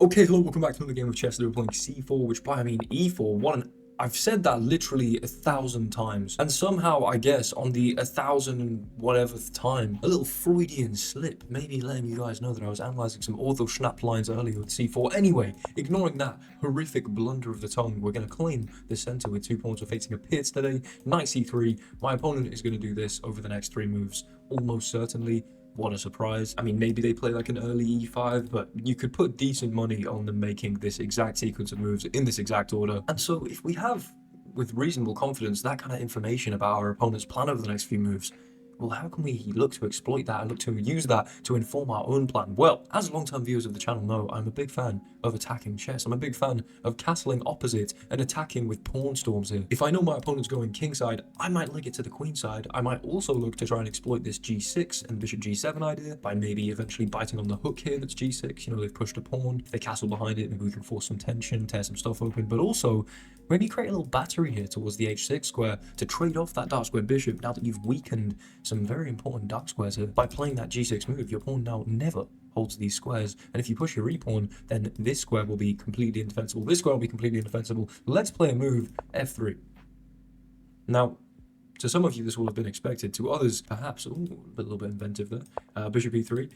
Okay, hello, welcome back to another game of chess. They were playing c4, which by I mean e4. I've said that literally 1,000 times, and somehow I guess on the 1,000 and whatever time, a little Freudian slip, maybe letting you guys know that I was analysing some ortho-schnapp lines earlier with c4. Anyway, ignoring that horrific blunder of the tongue, we're going to claim the centre with 2 pawns. We're facing a Pitts today, knight c3. My opponent is going to do this over the next 3 moves, almost certainly. What a surprise. I mean, maybe they play like an early e5, but you could put decent money on them making this exact sequence of moves in this exact order. And so if we have, with reasonable confidence, that kind of information about our opponent's plan over the next few moves, well, how can we look to exploit that and look to use that to inform our own plan? Well, as long-term viewers of the channel know, I'm a big fan of attacking chess. I'm a big fan of castling opposite and attacking with pawn storms here. If I know my opponent's going kingside, I might leg it to the queen side. I might also look to try and exploit this g6 and bishop g7 idea by maybe eventually biting on the hook here that's g6. You know, they've pushed a pawn. If they castle behind it, maybe we can force some tension, tear some stuff open, but also maybe create a little battery here towards the h6 square to trade off that dark square bishop now that you've weakened some very important dark squares here. By playing that g6 move, your pawn now never holds these squares, and if you push your e-pawn, then this square will be completely indefensible. This square will be completely indefensible. Let's play a move, f3. Now, to some of you, this will have been expected. To others, perhaps, a little bit inventive there. Bishop e3.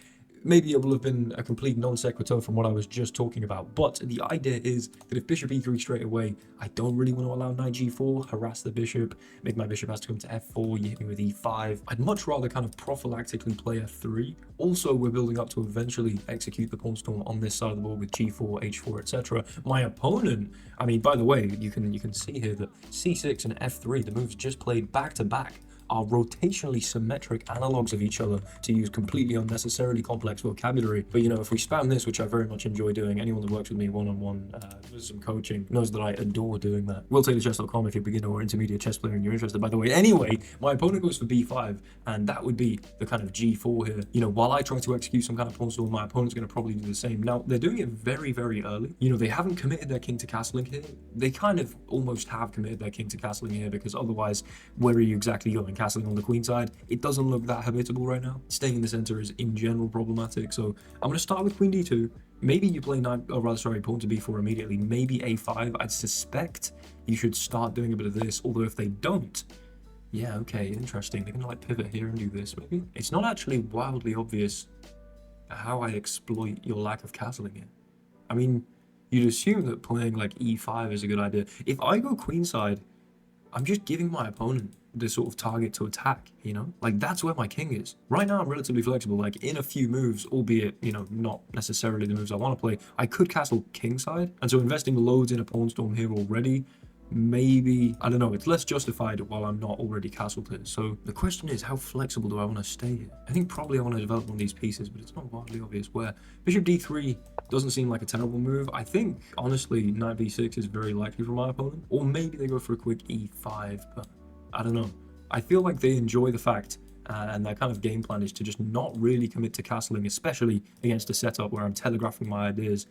Maybe it will have been a complete non sequitur from what I was just talking about, but the idea is that if bishop e3 straight away, I don't really want to allow knight g4, harass the bishop, make my bishop has to come to f4, you hit me with e5. I'd much rather kind of prophylactically play f3. Also, we're building up to eventually execute the pawn storm on this side of the board with g4, h4, etc. My opponent, I mean, by the way, you can see here that c6 and f3, the moves just played back to back, are rotationally symmetric analogs of each other, to use completely unnecessarily complex vocabulary. But you know, if we spam this, which I very much enjoy doing, anyone that works with me one-on-one with some coaching knows that I adore doing that. WillTaylorChess.com if you're a beginner or intermediate chess player and you're interested, by the way. Anyway, my opponent goes for b5, and that would be the kind of g4 here. You know, while I try to execute some kind of pawn storm, my opponent's going to probably do the same. Now, they're doing it very, very early. You know, they haven't committed their king to castling here. They kind of almost have committed their king to castling here, because otherwise, where are you exactly going? Castling on the queen side, it doesn't look that habitable right now. Staying in the center is in general problematic, so I'm going to start with queen d2. Maybe you play pawn to b4 immediately, maybe a5. I'd suspect you should start doing a bit of this, although if they don't, yeah, okay, interesting. They're going to like pivot here and do this, maybe. It's not actually wildly obvious how I exploit your lack of castling here. I mean, you'd assume that playing like e5 is a good idea. If I go queenside, I'm just giving my opponent the sort of target to attack, you know? Like, that's where my king is. Right now, I'm relatively flexible. Like, in a few moves, albeit, you know, not necessarily the moves I want to play, I could castle kingside. And so investing loads in a pawn storm here already, maybe, I don't know, it's less justified while I'm not already castled here. So the question is, how flexible do I want to stay here? I think probably I want to develop one of these pieces, but it's not wildly obvious where. Bishop d3 doesn't seem like a terrible move. I think, honestly, knight b6 is very likely for my opponent. Or maybe they go for a quick e5, but I don't know. I feel like they enjoy the fact, and their kind of game plan is to just not really commit to castling, especially against a setup where I'm telegraphing my ideas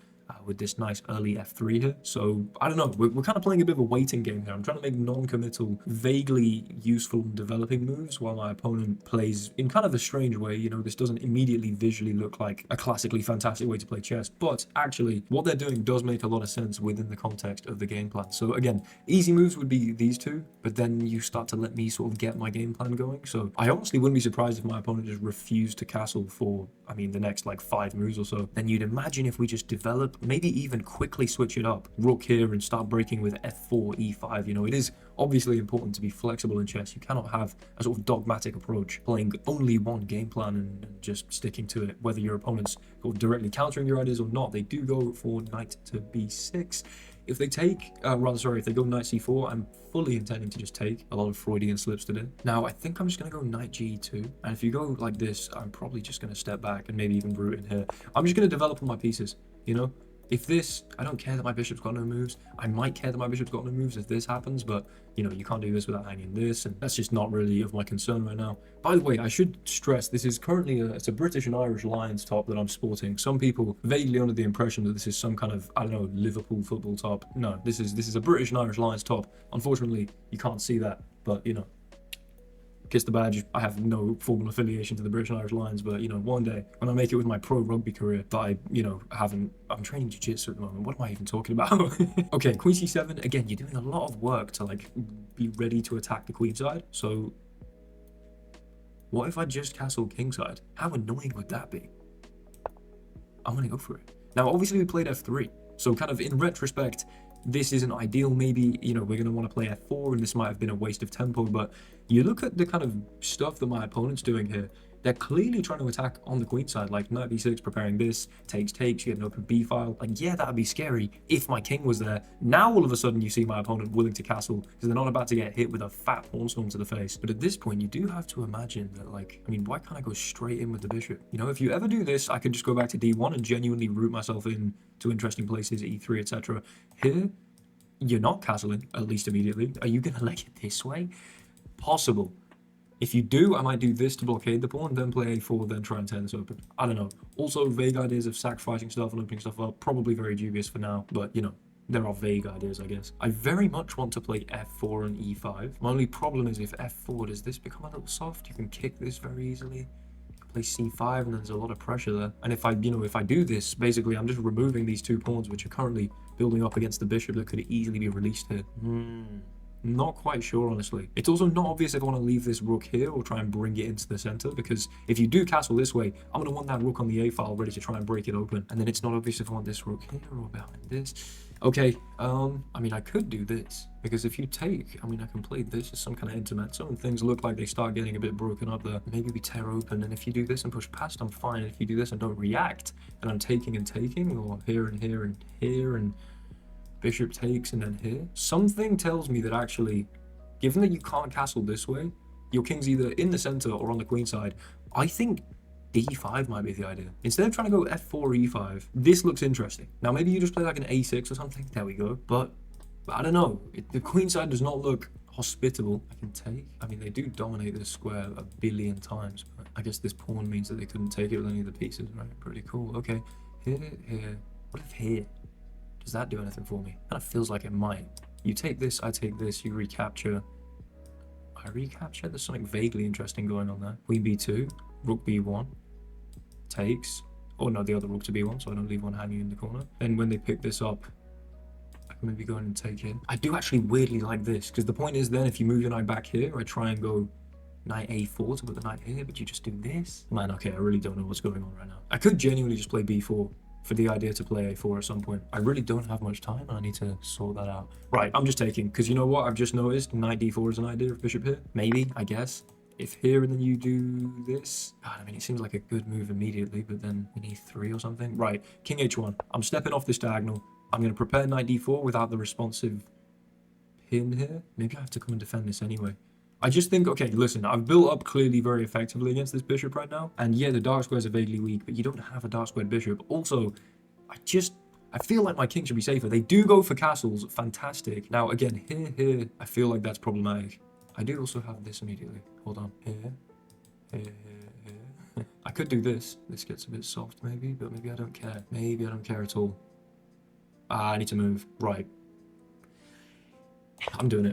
with this nice early f3 here. So I don't know, we're kind of playing a bit of a waiting game here. I'm trying to make non-committal, vaguely useful and developing moves while my opponent plays in kind of a strange way. You know, this doesn't immediately visually look like a classically fantastic way to play chess, but actually what they're doing does make a lot of sense within the context of the game plan. So again, easy moves would be these two, but then you start to let me sort of get my game plan going. So I honestly wouldn't be surprised if my opponent just refused to castle for, I mean, the next like 5 moves or so. Then you'd imagine if we just develop, maybe even quickly switch it up, rook here, and start breaking with f4, e5. You know, it is obviously important to be flexible in chess. You cannot have a sort of dogmatic approach, playing only one game plan and just sticking to it, whether your opponent's directly countering your ideas or not. They do go for knight to b6. If they take, if they go knight c4, I'm fully intending to just take a lot of Freudian slips today. Now, I think I'm just going to go knight g2. And if you go like this, I'm probably just going to step back and maybe even root in here. I'm just going to develop on my pieces, you know? If this, I don't care that my bishop's got no moves. I might care that my bishop's got no moves if this happens, but, you know, you can't do this without hanging this, and that's just not really of my concern right now. By the way, I should stress, this is currently it's a British and Irish Lions top that I'm sporting. Some people vaguely under the impression that this is some kind of, I don't know, Liverpool football top. No, this is a British and Irish Lions top. Unfortunately, you can't see that, but, you know, kiss the badge. I have no formal affiliation to the British and Irish Lions, but, you know, one day when I make it with my pro rugby career that I, you know, I'm training jiu-jitsu at the moment. What am I even talking about? Okay, queen c7. Again, you're doing a lot of work to, like, be ready to attack the queen side. So what if I just castle kingside? How annoying would that be? I'm gonna go for it. Now, obviously we played f3, so kind of in retrospect, this isn't ideal. Maybe, you know, we're going to want to play f4 and this might have been a waste of tempo, but you look at the kind of stuff that my opponent's doing here. They're clearly trying to attack on the queen side, like knight b6, preparing this, takes, you get an open b file. Like, yeah, that'd be scary if my king was there. Now, all of a sudden, you see my opponent willing to castle because they're not about to get hit with a fat pawn storm to the face. But at this point, you do have to imagine that, like, I mean, why can't I go straight in with the bishop? You know, if you ever do this, I could just go back to d1 and genuinely root myself in to interesting places, e3, etc. Here, you're not castling, at least immediately. Are you going to leg it this way? Possible. If you do, I might do this to blockade the pawn, then play a4, then try and tear this open. I don't know. Also, vague ideas of sacrificing stuff and opening stuff up, probably very dubious for now, but, you know, there are vague ideas, I guess. I very much want to play f4 and e5. My only problem is if f4, does this become a little soft? You can kick this very easily. You can play c5, and there's a lot of pressure there. And if I, you know, if I do this, basically, I'm just removing these two pawns, which are currently building up against the bishop that could easily be released here. Not quite sure, honestly. It's also not obvious if I want to leave this rook here or try and bring it into the center, because if you do castle this way, I'm going to want that rook on the a file ready to try and break it open. And then it's not obvious if I want this rook here or behind this. Okay, I mean, I could do this, because if you take, I mean, I can play this as some kind of intermezzo, and things look like they start getting a bit broken up there. Maybe we tear open, and if you do this and push past, I'm fine. If you do this and don't react, and I'm taking and taking, or here and here and here, and bishop takes, and then here. Something tells me that actually, given that you can't castle this way, your king's either in the center or on the queen side. I think d5 might be the idea. Instead of trying to go f4, e5, this looks interesting. Now, maybe you just play like an a6 or something. There we go. But I don't know. The queen side does not look hospitable. I can take. I mean, they do dominate this square a billion times, but I guess this pawn means that they couldn't take it with any of the pieces, right? Pretty cool. Okay, here, here. What if here? Does that do anything for me? Kind of feels like it might. You take this, I take this, you recapture. I recapture? There's something vaguely interesting going on there. Queen b2, rook b1, takes. Oh no, the other rook to b1, so I don't leave one hanging in the corner. Then when they pick this up, I can maybe go in and take it. I do actually weirdly like this, because the point is then if you move your knight back here, I try and go knight a4 to put the knight here, but you just do this. Man, okay, I really don't know what's going on right now. I could genuinely just play b4. For the idea to play a4 at some point. I really don't have much time and I need to sort that out. Right, I'm just taking, because you know what? I've just noticed knight d4 is an idea of bishop here. Maybe, I guess. If here and then you do this. God, I mean, it seems like a good move immediately, but then we need 3 or something. Right, king h1. I'm stepping off this diagonal. I'm going to prepare knight d4 without the responsive pin here. Maybe I have to come and defend this anyway. I just think, okay, listen, I've built up clearly very effectively against this bishop right now. And yeah, the dark squares are vaguely weak, but you don't have a dark squared bishop. Also, I feel like my king should be safer. They do go for castles, fantastic. Now, again, here, I feel like that's problematic. I do also have this immediately. Hold on, here. I could do this. This gets a bit soft maybe, but maybe I don't care. Maybe I don't care at all. I need to move, right. I'm doing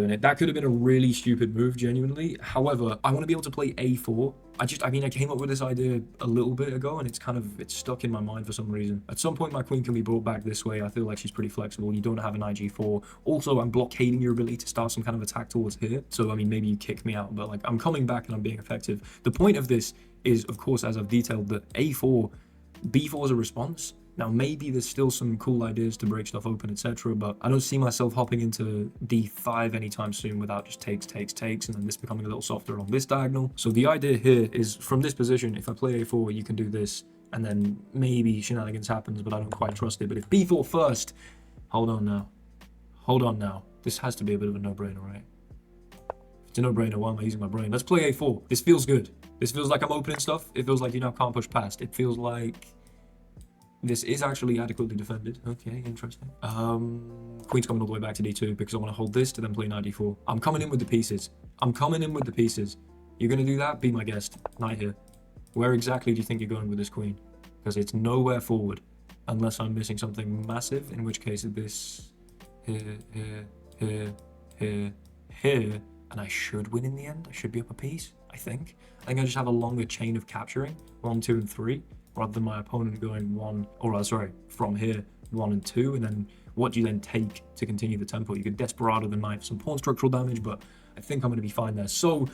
it. That could have been a really stupid move, genuinely. However, I want to be able to play a4. I mean, I came up with this idea a little bit ago, and it's stuck in my mind for some reason. At some point, my queen can be brought back this way. I feel like she's pretty flexible. You don't have an IG4. Also, I'm blockading your ability to start some kind of attack towards here. So, I mean, maybe you kick me out, but like, I'm coming back and I'm being effective. The point of this is, of course, as I've detailed, that a4, b4 is a response. Now, maybe there's still some cool ideas to break stuff open, etc., but I don't see myself hopping into d5 anytime soon without just takes, and then this becoming a little softer along this diagonal. So the idea here is, from this position, if I play a4, you can do this, and then maybe shenanigans happens, but I don't quite trust it. But if b4 first, hold on now. This has to be a bit of a no-brainer, right? If it's a no-brainer, why am I using my brain? Let's play a4. This feels good. This feels like I'm opening stuff. It feels like you now can't push past. It feels like this is actually adequately defended. Okay, interesting. Queen's coming all the way back to d2 because I want to hold this to then play knight d4. I'm coming in with the pieces. You're going to do that? Be my guest. Knight here. Where exactly do you think you're going with this queen? Because it's nowhere forward. Unless I'm missing something massive, in which case this... Here. and I should win in the end. I should be up a piece, I think. I think I just have a longer chain of capturing, 1, 2, and 3, rather than my opponent going 1, or sorry, from here, 1 and 2, and then what do you then take to continue the tempo? You could Desperado the knight for some pawn structural damage, but I think I'm going to be fine there. So,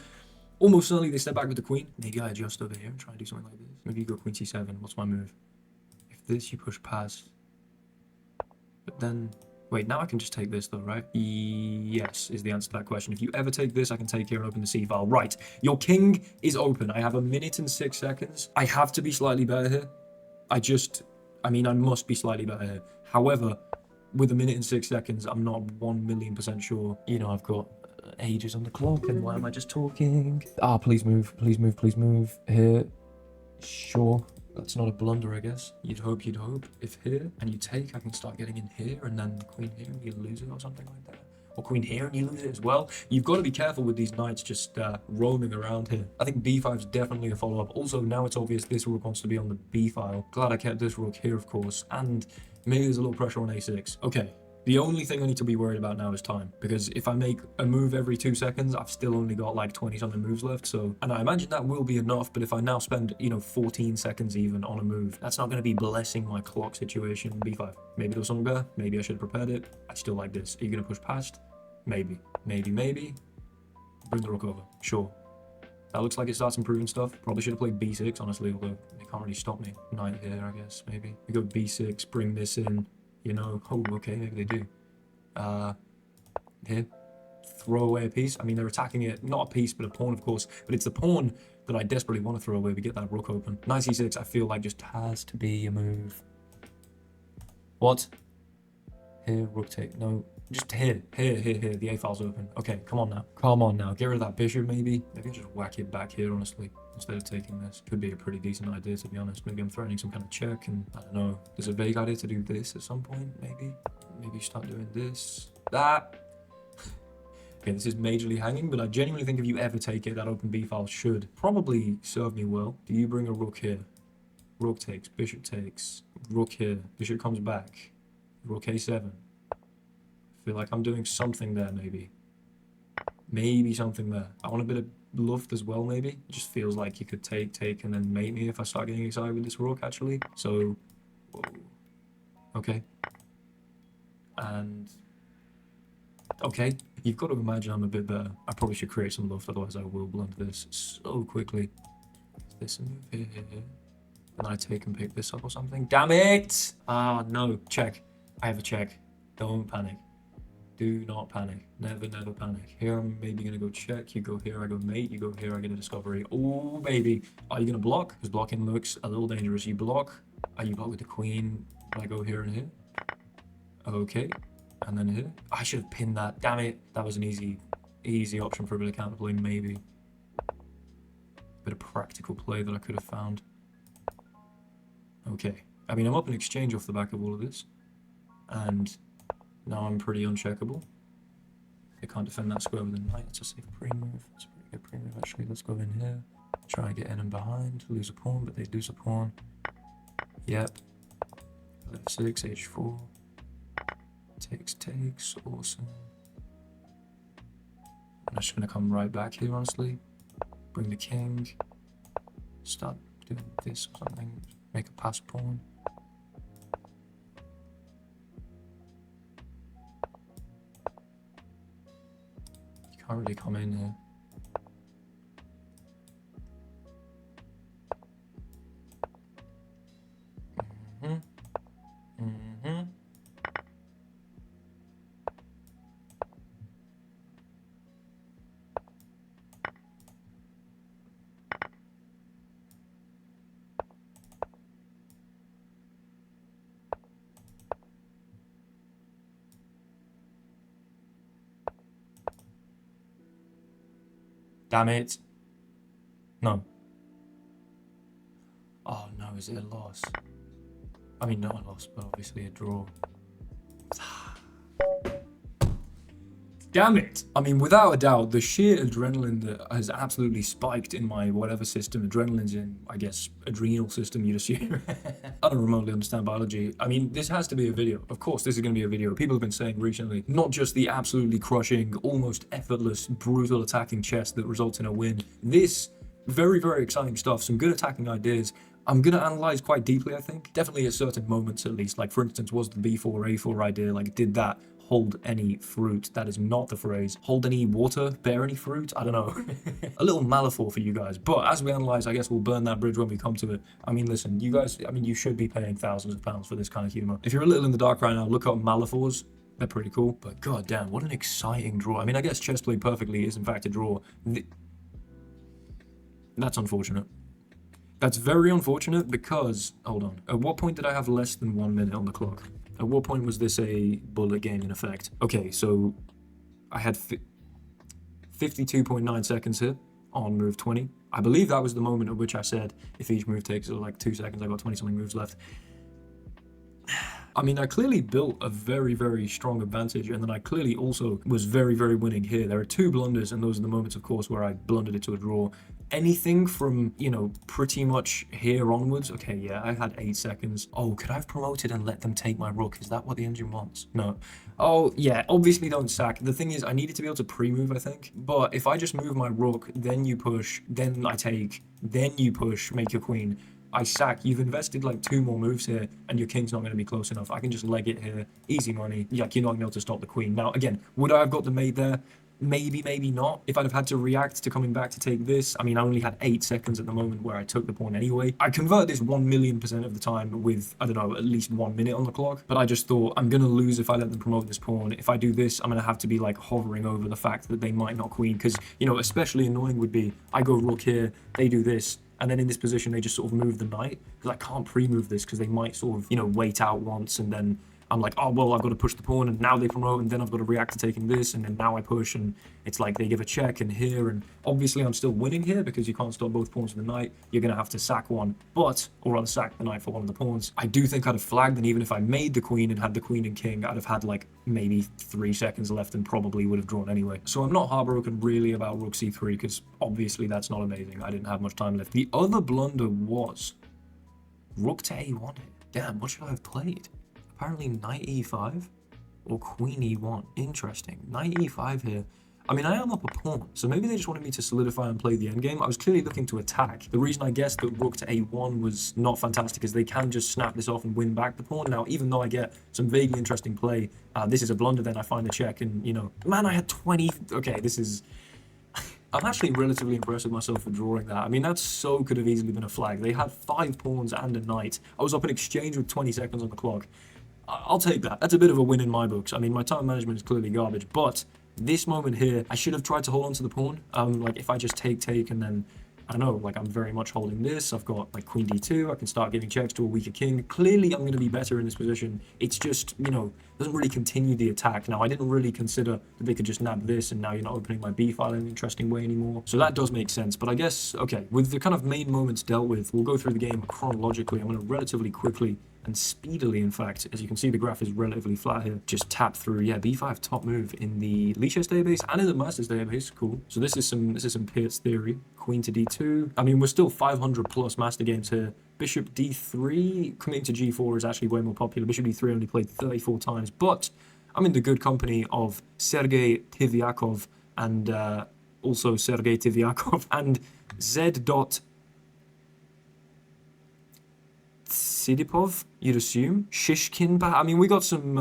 almost certainly they step back with the queen. Maybe I adjust over here and try and do something like this. Maybe you go queen c7. What's my move? If this, you push past. But then... Wait, now I can just take this though, right? Yes, is the answer to that question. If you ever take this, I can take here and open the C file. Right, your king is open. I have 1 minute and 6 seconds. I have to be slightly better here. I mean, I must be slightly better here. However, with 1 minute and 6 seconds, I'm not 1,000,000% sure. You know, I've got ages on the clock, and why am I just talking? Ah, please move, please move, please move. Here, sure. That's not a blunder, I guess. You'd hope. If here, and you take, I can start getting in here, and then queen here, and you lose it, or something like that. Or queen here, and you lose it as well. You've got to be careful with these knights just roaming around here. I think b5 is definitely a follow-up. Also, now it's obvious this rook wants to be on the b file. Glad I kept this rook here, of course, and maybe there's a little pressure on a6. Okay. The only thing I need to be worried about now is time, because if I make a move every 2 seconds, I've still only got like 20-something moves left, so... And I imagine that will be enough, but if I now spend, 14 seconds even on a move, that's not going to be blessing my clock situation. b5. Maybe there was something better. Maybe I should have prepared it. I still like this. Are you going to push past? Maybe. Maybe. Bring the rook over. Sure. That looks like it starts improving stuff. Probably should have played b6, honestly, although they can't really stop me. Knight here, I guess, maybe. We go b6, bring this in. Oh, okay, maybe they do. Here, throw away a piece. I mean, they're attacking it, not a piece, but a pawn, of course. But it's the pawn that I desperately want to throw away. We get that rook open. Knight c6, I feel like just has to be a move. What? Here, rook take. No, just here. The a file's open. Okay, come on now. Get rid of that bishop, maybe. Maybe I'll just whack it back here, honestly, instead of taking this. Could be a pretty decent idea, to be honest. Maybe I'm threatening some kind of check, and I don't know. There's a vague idea to do this at some point, maybe. Maybe start doing this. That. Okay, this is majorly hanging, but I genuinely think if you ever take it, that open b file should probably serve me well. Do you bring a rook here? Rook takes, bishop takes, rook here, bishop comes back, rook a7. I feel like I'm doing something there, maybe. Maybe something there. I want a bit of luft as well, maybe. It just feels like you could take, and then mate me if I start getting excited with this rook, actually. So, whoa. Okay. And, okay. You've got to imagine I'm a bit better. I probably should create some luft, otherwise I will blunder this so quickly. Is this a move here? And I take and pick this up or something? Damn it! Ah, no. Check. I have a check. Don't panic. Do not panic. Never panic. Here I'm maybe going to go check. You go here, I go mate. You go here, I get a discovery. Oh, baby. Are you going to block? Because blocking looks a little dangerous. You block. Are you block with the queen? I go here and here. Okay. And then here. I should have pinned that. Damn it. That was an easy option for a bit of counterplay, maybe. Bit of practical play that I could have found. Okay. I mean, I'm up in exchange off the back of all of this. And now I'm pretty uncheckable. They can't defend that square with a knight. It's a safe pre-move. It's a pretty good pre-move, actually. Let's go in here. Try and get in and behind. Lose a pawn, but they lose a pawn. Yep. F6, h4. Takes. Awesome. I'm just going to come right back here, honestly. Bring the king. Start doing this or something. Make a pass pawn. You can't really come in here. Damn it. No. Oh no, is it a loss? I mean, not a loss, but obviously a draw. Damn it! I mean, without a doubt, the sheer adrenaline that has absolutely spiked in my whatever system, adrenaline's in, I guess, adrenal system, you'd assume. I don't remotely understand biology. I mean, this has to be a video. Of course, this is going to be a video. People have been saying recently, not just the absolutely crushing, almost effortless, brutal attacking chess that results in a win. This very, very exciting stuff, some good attacking ideas. I'm going to analyze quite deeply, I think. Definitely at certain moments, at least. Like, for instance, was the b4, a4 idea, like, did that hold any fruit? That is not the phrase. Hold any water? Bear any fruit? I don't know. A little metaphor for you guys. But as we analyze, I guess we'll burn that bridge when we come to it. I mean, listen, you guys, I mean, you should be paying thousands of pounds for this kind of humor. If you're a little in the dark right now, look up metaphors. They're pretty cool. But goddamn, what an exciting draw. I mean, I guess chess played perfectly is in fact a draw. That's unfortunate. That's very unfortunate because, hold on, at what point did I have less than 1 minute on the clock? At what point was this a bullet game in effect? Okay, so I had 52.9 seconds here on move 20. I believe that was the moment at which I said, if each move takes like 2 seconds, I got 20 something moves left. I mean, I clearly built a very, very strong advantage, and then I clearly also was very, very winning here. There are 2 blunders, and those are the moments, of course, where I blundered it to a draw. Anything from, you know, pretty much here onwards. Okay, yeah, I had 8 seconds. Oh, could I have promoted and let them take my rook? Is that what the engine wants? No. Oh, yeah, obviously don't sack. The thing is, I needed to be able to pre-move, I think. But if I just move my rook, then you push, then I take, then you push, make your queen, I sack, you've invested like 2 more moves here, and your king's not going to be close enough. I can just leg it here, easy money. Like, you're not going to be able to stop the queen. Now, again, would I have got the mate there? Maybe, maybe not. If I'd have had to react to coming back to take this, I mean, I only had 8 seconds at the moment where I took the pawn anyway. I convert this 1,000,000% of the time with, I don't know, at least 1 minute on the clock. But I just thought, I'm going to lose if I let them promote this pawn. If I do this, I'm going to have to be like hovering over the fact that they might not queen. Because, you know, especially annoying would be, I go rook here, they do this. And then in this position, they just sort of move the knight. Because I can't pre-move this because they might sort of, you know, wait out once and then I'm like, oh, well, I've got to push the pawn, and now they promote, and then I've got to react to taking this, and then now I push, and it's like they give a check, and here, and obviously I'm still winning here, because you can't stop both pawns with the knight. You're going to have to sack one, but, or rather sack the knight for one of the pawns. I do think I'd have flagged, and even if I made the queen and had the queen and king, I'd have had, like, maybe 3 seconds left, and probably would have drawn anyway. So I'm not heartbroken, really, about rook c3, because obviously that's not amazing. I didn't have much time left. The other blunder was rook to a1 here. Damn, what should I have played? Apparently knight e5 or queen e1. Interesting. Knight e5 here. I mean, I am up a pawn, so maybe they just wanted me to solidify and play the endgame. I was clearly looking to attack. The reason I guessed that rook to a1 was not fantastic is they can just snap this off and win back the pawn. Now, even though I get some vaguely interesting play, this is a blunder, then I find the check, and, you know, man, I had 20... Okay, this is... I'm actually relatively impressed with myself for drawing that. I mean, that so could have easily been a flag. They had 5 pawns and a knight. I was up in exchange with 20 seconds on the clock. I'll take that. That's a bit of a win in my books. I mean, my time management is clearly garbage, but this moment here, I should have tried to hold on to the pawn. Like, if I just take, and then, I don't know, like, I'm very much holding this. I've got, like, queen d2. I can start giving checks to a weaker king. Clearly, I'm going to be better in this position. It's just, you know, doesn't really continue the attack. Now, I didn't really consider that they could just nab this, and now you're not opening my b file in an interesting way anymore. So that does make sense. But I guess, okay, with the kind of main moments dealt with, we'll go through the game chronologically. I'm going to relatively quickly and speedily, in fact, as you can see, the graph is relatively flat here. Just tap through, yeah, b5 top move in the Lichess database and in the Masters database. Cool. So this is some Peart's theory. Queen to d2. I mean, we're still 500 plus master games here. Bishop d3 committing to g4 is actually way more popular. Bishop d3 only played 34 times, but I'm in the good company of Sergei Tivyakov and also Sergei Tivyakov and Z. Sidipov, you'd assume. Shishkin, I mean, we got some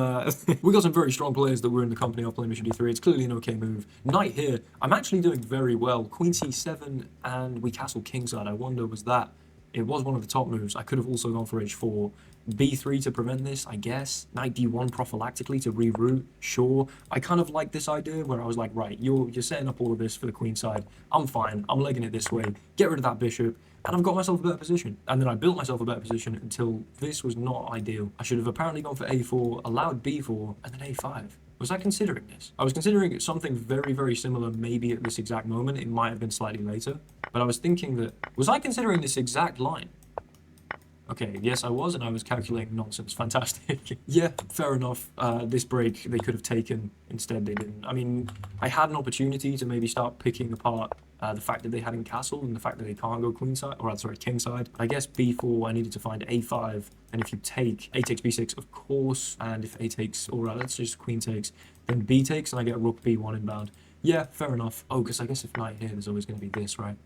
very strong players that were in the company of playing Bishop d3. It's clearly an okay move. Knight here, I'm actually doing very well. Queen c7, and we castle kingside. I wonder, was that... It was one of the top moves. I could have also gone for h4. b3 to prevent this, I guess. Knight d1 prophylactically to reroute, sure. I kind of like this idea where I was like, right, you're setting up all of this for the queen side. I'm fine. I'm legging it this way. Get rid of that bishop. And I've got myself a better position. And then I built myself a better position until this was not ideal. I should have apparently gone for a4, allowed b4, and then a5. Was I considering this? I was considering something very, very similar maybe at this exact moment. It might have been slightly later. But I was thinking that... Was I considering this exact line? Okay, yes, I was, and I was calculating nonsense. Fantastic. Yeah, fair enough. This break they could have taken. Instead, they didn't. I mean, I had an opportunity to maybe start picking apart the fact that they hadn't castle and the fact that they can't go queen side, or sorry, king side. I guess b4, I needed to find a5, and if you take a takes b6, of course, and if a takes, or let's just queen takes, then b takes, and I get rook b1 inbound. Yeah, fair enough. Oh, because I guess if knight here, there's always going to be this, right?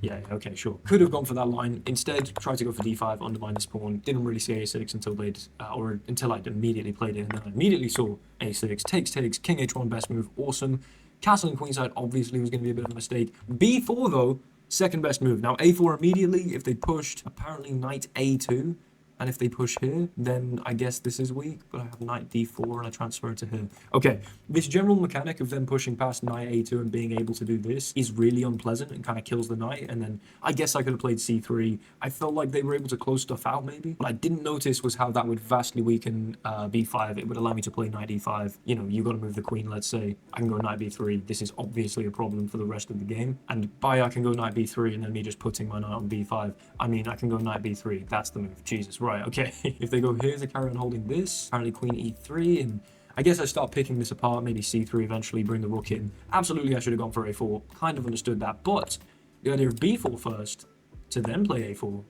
Yeah, okay, sure. Could have gone for that line. Instead, tried to go for d5, undermine this pawn. Didn't really see a6 until they'd, or until I'd immediately played it, and then I immediately saw a6. Takes, king h1, best move, awesome. Castle and queenside obviously was going to be a bit of a mistake. b4 though, second best move. Now a4 immediately, if they pushed, apparently knight a2. And if they push here, then I guess this is weak, but I have knight d4 and I transfer it to here. Okay, this general mechanic of them pushing past knight a2 and being able to do this is really unpleasant and kind of kills the knight. And then I guess I could have played c3. I felt like they were able to close stuff out maybe. What I didn't notice was how that would vastly weaken b5. It would allow me to play knight e5. You know, you got to move the queen, let's say. I can go knight b3. This is obviously a problem for the rest of the game. And by I can go knight b3 and then me just putting my knight on b5, I mean, I can go knight b3. That's the move. Jesus. Right, okay. If they go here to carry on holding this, apparently queen e3, and I guess I start picking this apart, maybe c3 eventually, bring the rook in. Absolutely, I should have gone for a4. Kind of understood that, but the idea of b4 first, to then play a4,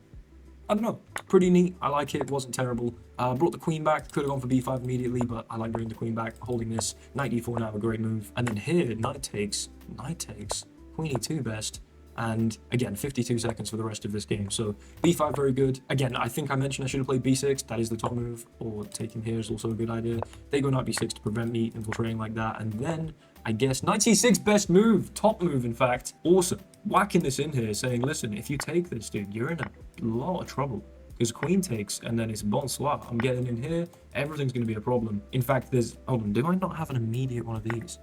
I don't know. Pretty neat. I like it. Wasn't terrible. Brought the queen back. Could have gone for b5 immediately, but I like bringing the queen back, holding this. Knight d4 now, a great move. And then here, knight takes, queen e2 best. And again, 52 seconds for the rest of this game. So b5 very good. Again, I think I mentioned I should have played b6. That is the top move. Or taking here is also a good idea. They go knight b6 to prevent me infiltrating like that. And then I guess knight c6 best move. Top move, in fact. Awesome. Whacking this in here, saying, listen, if you take this, dude, you're in a lot of trouble. Because queen takes, and then it's bonsoir. I'm getting in here. Everything's going to be a problem. In fact, there's... Hold on, do I not have an immediate one of these?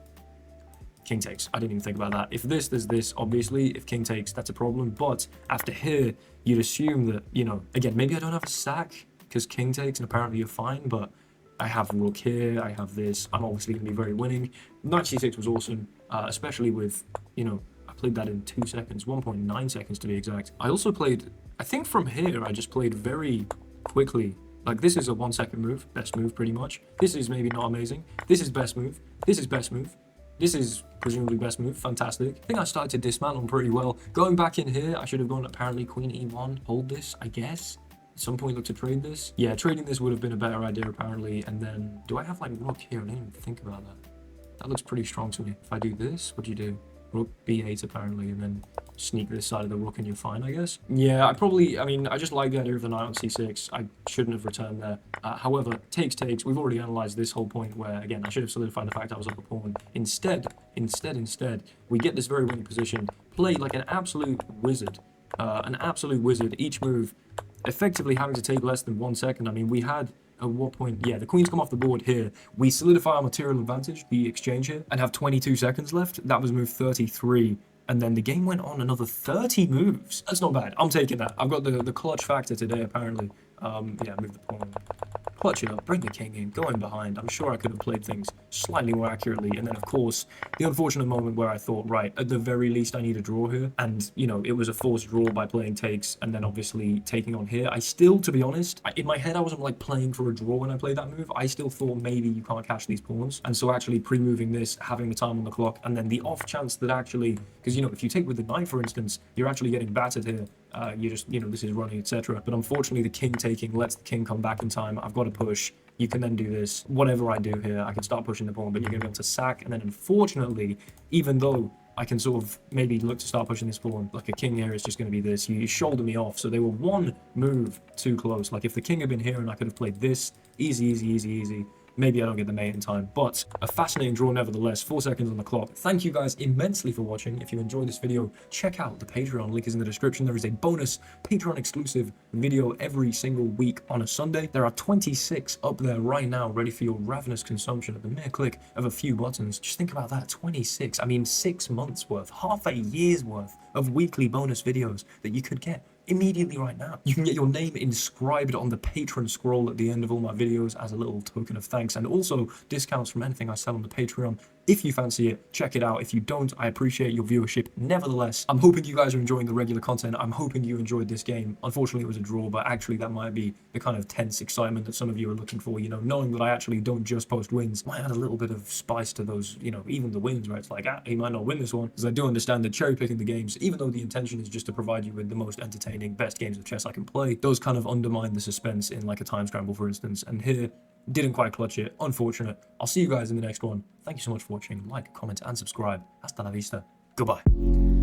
King takes. I didn't even think about that. If this, there's this, obviously. If king takes, that's a problem. But after here, you'd assume that, you know, again, maybe I don't have a sack because king takes and apparently you're fine, but I have rook here, I have this. I'm obviously going to be very winning. Knight c6 was awesome, especially with, you know, I played that in 2 seconds, 1.9 seconds to be exact. I also played, I think from here, I just played very quickly. Like, this is a 1 second move, best move pretty much. This is maybe not amazing. This is best move. This is best move. This is presumably best move. Fantastic. I think I started to dismantle pretty well. Going back in here, I should have gone apparently queen e1. Hold this, I guess. At some point, look to trade this. Yeah, trading this would have been a better idea apparently. And then, do I have like rook here? I didn't even think about that. That looks pretty strong to me. If I do this, what do you do? Rook b8 apparently, and then sneak this side of the rook and you're fine, I guess. Yeah, I mean, I just like the idea of the knight on c6. I shouldn't have returned there. However, takes. We've already analyzed this whole point where, again, I should have solidified the fact I was up a pawn. Instead, we get this very winning position, play like an absolute wizard. Each move effectively having to take less than 1 second. I mean, we had... At what point? Yeah, the queen's come off the board here. We solidify our material advantage, the exchange here, and have 22 seconds left. That was move 33. And then the game went on another 30 moves. That's not bad. I'm taking that. I've got the clutch factor today, apparently. Yeah, move the pawn. Clutch it up, bring the king in, go in behind. I'm sure I could have played things slightly more accurately. And then, of course, the unfortunate moment where I thought, right, at the very least, I need a draw here. And, you know, it was a forced draw by playing takes and then obviously taking on here. I still, to be honest, in my head, I wasn't like playing for a draw when I played that move. I still thought maybe you can't catch these pawns. And so actually pre-moving this, having the time on the clock, and then the off chance that actually, because, you know, if you take with the knight, for instance, you're actually getting battered here. You just, you know, this is running, etc. But unfortunately, the king taking lets the king come back in time. I've got to push. You can then do this. Whatever I do here, I can start pushing the pawn, but you're going to be able to sack. And then unfortunately, even though I can sort of maybe look to start pushing this pawn, like a king here is just going to be this. You shoulder me off. So they were one move too close. Like if the king had been here and I could have played this, easy. Maybe I don't get the mate in time, but a fascinating draw nevertheless. 4 seconds on the clock. Thank you guys immensely for watching. If you enjoyed this video, check out the Patreon. Link is in the description. There is a bonus Patreon exclusive video every single week on a Sunday. There are 26 up there right now, ready for your ravenous consumption at the mere click of a few buttons. Just think about that, 26. I mean, 6 months worth, half a year's worth of weekly bonus videos that you could get immediately right now. You can get your name inscribed on the patron scroll at the end of all my videos as a little token of thanks, and also discounts from anything I sell on the Patreon. If you fancy it, check it out. If you don't, I appreciate your viewership. Nevertheless, I'm hoping you guys are enjoying the regular content. I'm hoping you enjoyed this game. Unfortunately, it was a draw, but actually that might be the kind of tense excitement that some of you are looking for, you know, knowing that I actually don't just post wins might add a little bit of spice to those, you know, even the wins where it's like, he might not win this one, because I do understand that cherry picking the games, even though the intention is just to provide you with the most entertaining, best games of chess I can play, those kind of undermine the suspense in like a time scramble, for instance, and here, didn't quite clutch it. Unfortunate. I'll see you guys in the next one. Thank you so much for watching. Like, comment, and subscribe. Hasta la vista. Goodbye.